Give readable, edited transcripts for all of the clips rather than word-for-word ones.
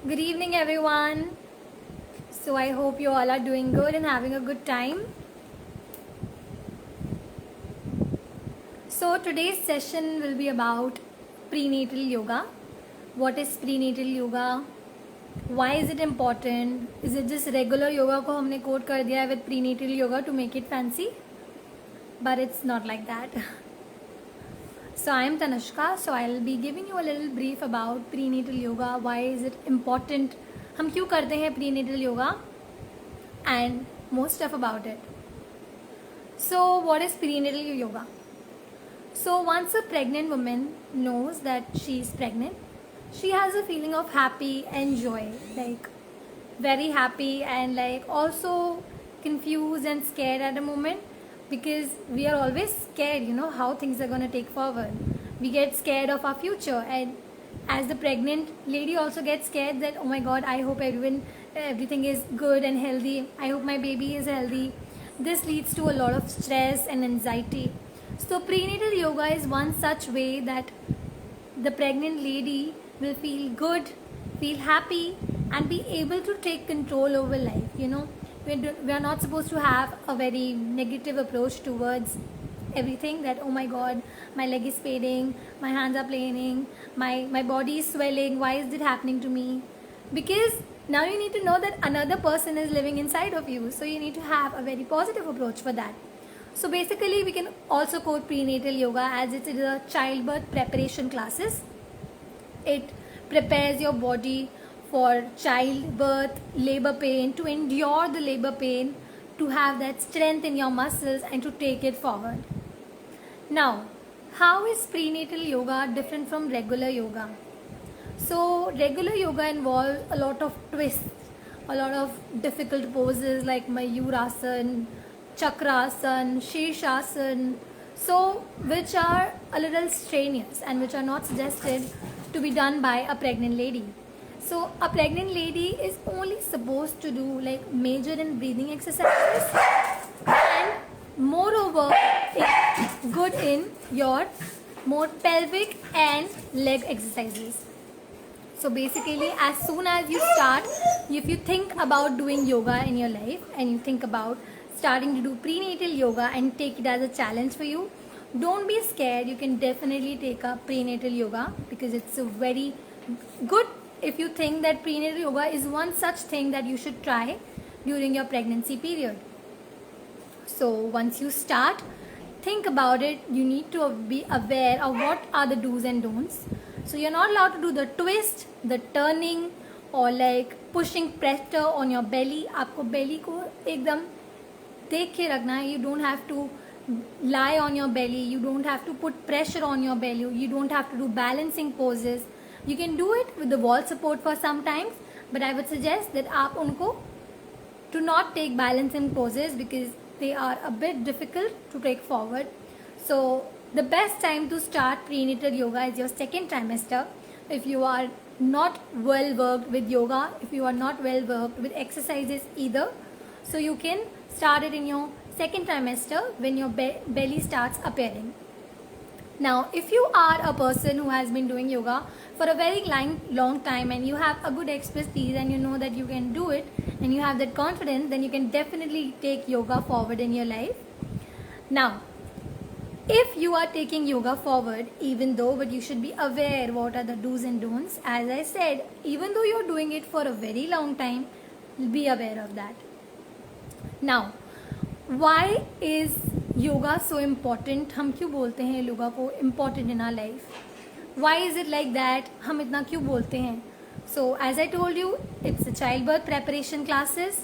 Good evening, everyone. So, I hope you all are doing good and having a good time. So, today's session will be about prenatal yoga. What is prenatal yoga? Why is it important? Is it just regular yoga को हमने code कर दिया है with prenatal yoga to make it fancy? But it's not like that. So I am Tanushka. So I'll be giving you a little brief about prenatal yoga. Why is it important? हम क्यों करते हैं prenatal yoga? And more stuff about it. So what is prenatal yoga? So once a pregnant woman knows that she is pregnant, she has a feeling of happy and joy, like very happy and like also confused and scared at a moment, because we are always scared, how things are going to take forward. We get scared of our future, and as the pregnant lady also gets scared that, oh my god, I hope everything is good and healthy, I hope my baby is healthy. This leads to a lot of stress and anxiety. So prenatal yoga is one such way that the pregnant lady will feel good, feel happy, and be able to take control over life. We are not supposed to have a very negative approach towards everything, that oh my god, my leg is paining, my hands are paining, my body is swelling, why is it happening to me? Because now you need to know that another person is living inside of you, so you need to have a very positive approach for that. So basically we can also quote prenatal yoga as it is a childbirth preparation classes. It prepares your body for childbirth, labor pain, to endure the labor pain, to have that strength in your muscles and to take it forward. Now, how is prenatal yoga different from regular yoga? So regular yoga involves a lot of twists, a lot of difficult poses like Mayurasana, Chakrasana, Shirshasana, so which are a little strenuous and which are not suggested to be done by a pregnant lady. So a pregnant lady is only supposed to do like major and breathing exercises, and moreover good in your more pelvic and leg exercises. So basically, as soon as you start, if you think about doing yoga in your life and you think about starting to do prenatal yoga and take it as a challenge for you, don't be scared. You can definitely take up prenatal yoga, because it's a very good, if you think that prenatal yoga is one such thing that you should try during your pregnancy period. So once you start, think about it. You need to be aware of what are the do's and don'ts. So you're not allowed to do the twist, the turning, or like pushing pressure on your belly. आपको belly को एकदम देख के रखना है. You don't have to lie on your belly. You don't have to put pressure on your belly. You don't have to do balancing poses. You can do it with the wall support for some times, but I would suggest that आप उनको to not take balancing poses, because they are a bit difficult to take forward. So the best time to start prenatal yoga is your second trimester. If you are not well worked with yoga, if you are not well worked with exercises either, so you can start it in your second trimester when your belly starts appearing. Now, if you are a person who has been doing yoga for a very long time and you have a good expertise and you know that you can do it and you have that confidence, then you can definitely take yoga forward in your life. Now, if you are taking yoga forward, but you should be aware what are the do's and don'ts. As I said, even though you are doing it for a very long time, be aware of that. Now, why is yoga so important? हम क्यों बोलते हैं योगा को important in our life? Why is it like that? हम इतना क्यों बोलते हैं? So as I told you, it's a childbirth preparation classes.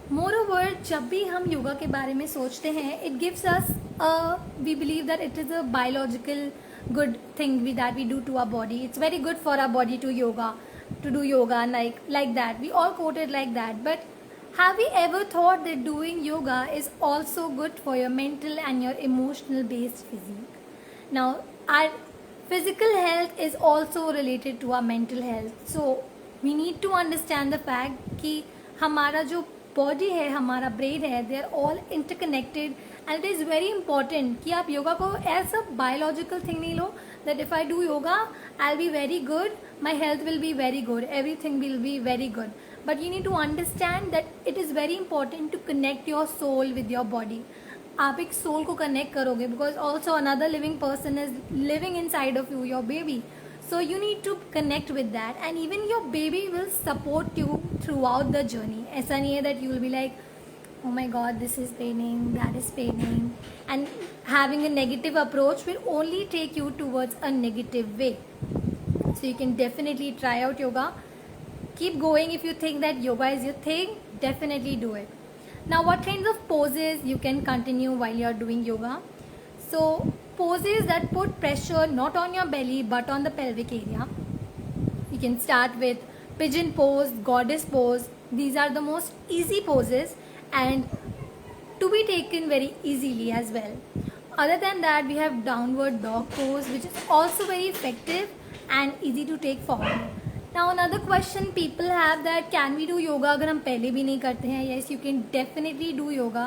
Moreover, जब भी हम योगा के बारे में सोचते हैं, it gives us we believe that it is a biological good thing that we do to our body. It's very good for our body to do yoga like that. We all quote it like that. But have we ever thought that doing yoga is also good for your mental and your emotional based physique? Now, our physical health is also related to our mental health. So we need to understand the fact कि हमारा जो body है, हमारा brain है, they are all interconnected and it is very important कि आप योगा को as a biological thing नहीं लो that if I do yoga I will be very good, my health will be very good, everything will be very good. But you need to understand that it is very important to connect your soul with your body. आप एक soul को connect करोगे because also another living person is living inside of you, your baby. So you need to connect with that and even your baby will support you throughout the journey. ऐसा नहीं है that you will be like, oh my god, this is paining, that is paining. And having a negative approach will only take you towards a negative way. So you can definitely try out yoga. Keep going if you think that yoga is your thing, definitely do it. Now what kinds of poses you can continue while you are doing yoga? So poses that put pressure not on your belly but on the pelvic area. You can start with pigeon pose, goddess pose. These are the most easy poses and to be taken very easily as well. Other than that, we have downward dog pose, which is also very effective and easy to take forward. Now another question people have that can we do yoga अगर हम पहले भी नहीं करते हैं? Yes, you can definitely do yoga.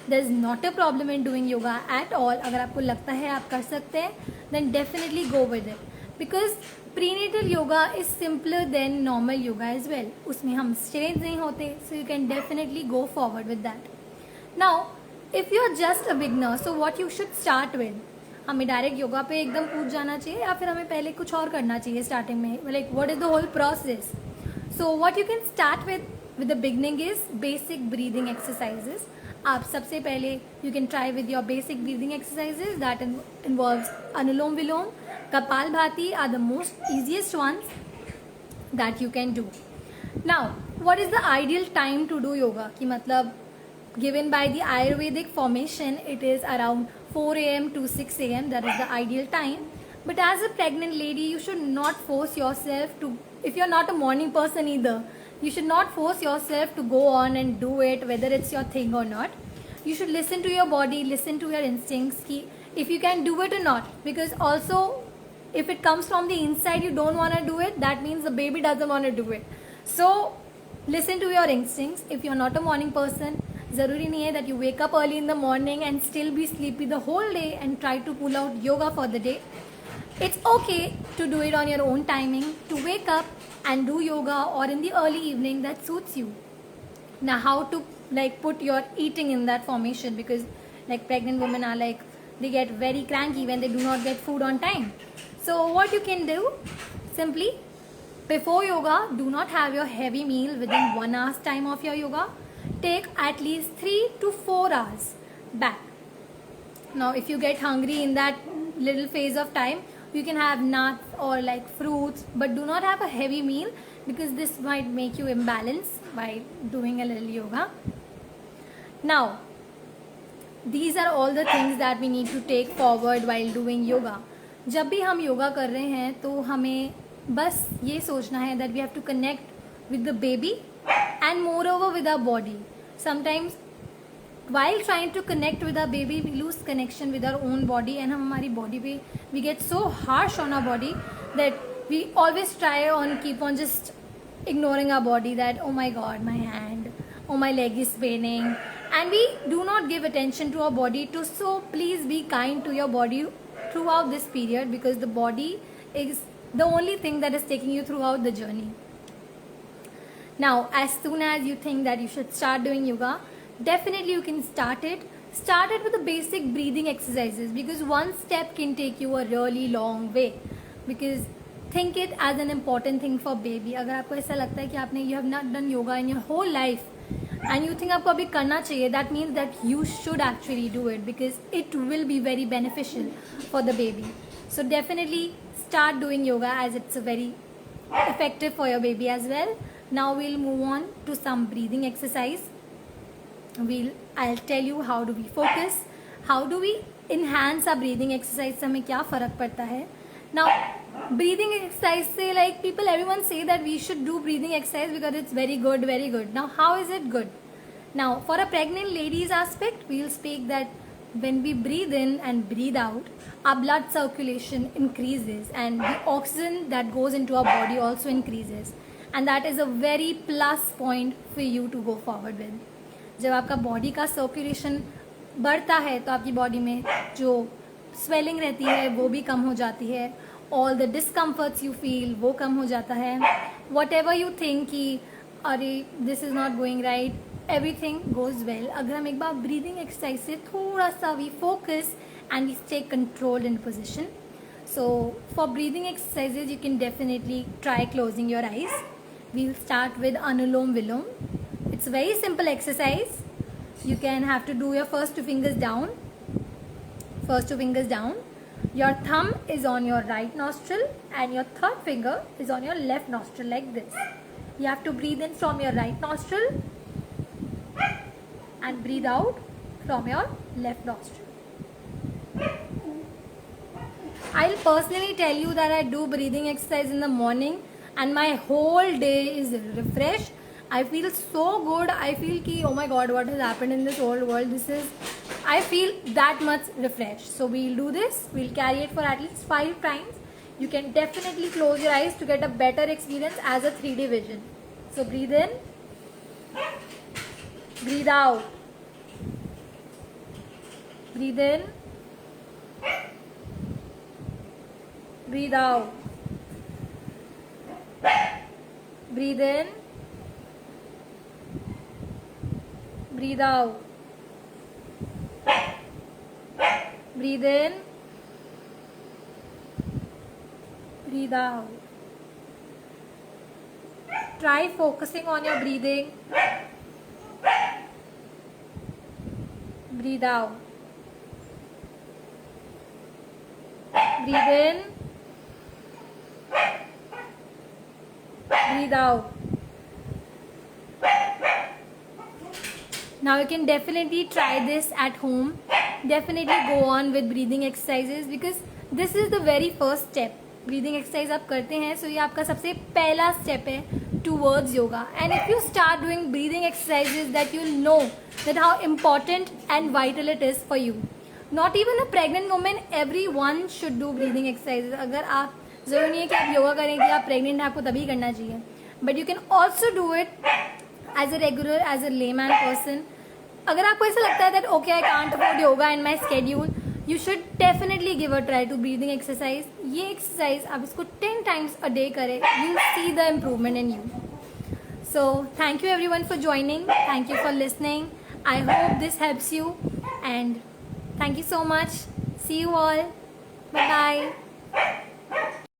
There is not a problem in doing yoga at all. अगर आपको लगता है आप कर सकते हैं then definitely go with it. Because prenatal yoga is simpler than normal yoga as well. उसमें हम strains नहीं होते, so you can definitely go forward with that. Now, if you are just a beginner, so what you should start with? हमें direct yoga पे एकदम कूद जाना चाहिए या फिर हमें पहले कुछ और करना चाहिए स्टार्टिंग में? Like what is the whole process? So what you can start with the beginning is basic breathing exercises. आप सबसे पहले you can try with your basic breathing exercises that involves Anulom Vilom, Kapalbhati are the most easiest ones that you can do. Now what is the ideal time to do yoga? कि मतलब given by the Ayurvedic formation, it is around 4 a.m. to 6 a.m. That is the ideal time. But as a pregnant lady, you should not force yourself to, if you're not a morning person either, you should not force yourself to go on and do it, whether it's your thing or not. You should listen to your body, listen to your instincts, ki if you can do it or not. Because also, if it comes from the inside, you don't want to do it, that means the baby doesn't want to do it. So, listen to your instincts. If you're not a morning person, ज़रूरी नहीं है that you wake up early in the morning and still be sleepy the whole day and try to pull out yoga for the day. It's okay to do it on your own timing, to wake up and do yoga or in the early evening that suits you. Now how to like put your eating in that formation, because like pregnant women are like they get very cranky when they do not get food on time. So what you can do, simply before yoga, do not have your heavy meal within 1 hour's time of your yoga. Take at least 3 to 4 hours back. Now if you get hungry in that little phase of time, you can have nuts or like fruits, but do not have a heavy meal because this might make you imbalanced by doing a little yoga. Now these are all the things that we need to take forward while doing yoga. जब भी हम योगा कर रहे हैं तो हमें बस ये सोचना है that we have to connect with the baby and moreover with our body. Sometimes while trying to connect with our baby, we lose connection with our own body and हम हमारी body पे we get so harsh on our body that we always try on keep on just ignoring our body, that oh my god, my hand, oh my leg is paining, and we do not give attention to our body too. So please be kind to your body throughout this period, because the body is the only thing that is taking you throughout the journey. Now, as soon as you think that you should start doing yoga, definitely you can start it. Start it with the basic breathing exercises, because one step can take you a really long way. Because think it as an important thing for baby. अगर आपको ऐसा लगता है कि आपने you have not done yoga in your whole life and you think आपको अभी करना चाहिए, that means that you should actually do it, because it will be very beneficial for the baby. So definitely start doing yoga, as it's a very effective for your baby as well. Now we'll move on to some breathing exercise. I'll tell you how do we focus, how do we enhance our breathing exercise, से हमें क्या फ़र्क पड़ता है. Now breathing exercise से like everyone say that we should do breathing exercise because it's very good, very good. Now how is it good? Now for a pregnant lady's aspect, we'll speak that when we breathe in and breathe out, our blood circulation increases and the oxygen that goes into our body also increases, and that is a very plus point for you to go forward with. जब आपका body का circulation बढ़ता है तो आपकी body में जो swelling रहती है वो भी कम हो जाती है, all the discomforts you feel वो कम हो जाता है, वट एवर यू थिंक कि अरे this is not going right, everything goes well अगर हम एक बार ब्रीदिंग एक्सरसाइज से थोड़ा सा we focus and we stay controlled in position. So for breathing exercises you can definitely try closing your eyes. We'll start with Anulom Vilom. It's a very simple exercise. You can have to do your first two fingers down. Your thumb is on your right nostril and your third finger is on your left nostril like this. You have to breathe in from your right nostril and breathe out from your left nostril. I'll personally tell you that I do breathing exercise in the morning and my whole day is refreshed. I feel so good. I feel ki oh my god, what has happened in this whole world. I feel that much refreshed. So we'll do this. We'll carry it for at least 5 times. You can definitely close your eyes to get a better experience as a 3D vision. So breathe in. Breathe out. Breathe in. Breathe out. Breathe in. Breathe out. Breathe in. Breathe out. Try focusing on your breathing. Breathe out. Breathe in. Breathe out. Now you can definitely try this at home. Definitely go on with breathing exercises because this is the very first step. Breathing exercise आप करते हैं, so ये आपका सबसे पहला step है towards yoga. And if you start doing breathing exercises, that you'll know that how important and vital it is for you. Not even a pregnant woman, everyone should do breathing exercises. अगर आप ज़रूरी नहीं है कि आप योगा करें कि आप प्रेग्नेंट हैं आपको तभी करना चाहिए, but you can also do it as a regular as a layman person. अगर आपको ऐसा लगता है that okay I can't afford yoga in my schedule, you should definitely give a try to breathing exercise. ये exercise आप इसको 10 times a day करें, you see the improvement in you. So thank you everyone for joining. Thank you for listening. I hope this helps you and thank you so much. See you all. Bye bye.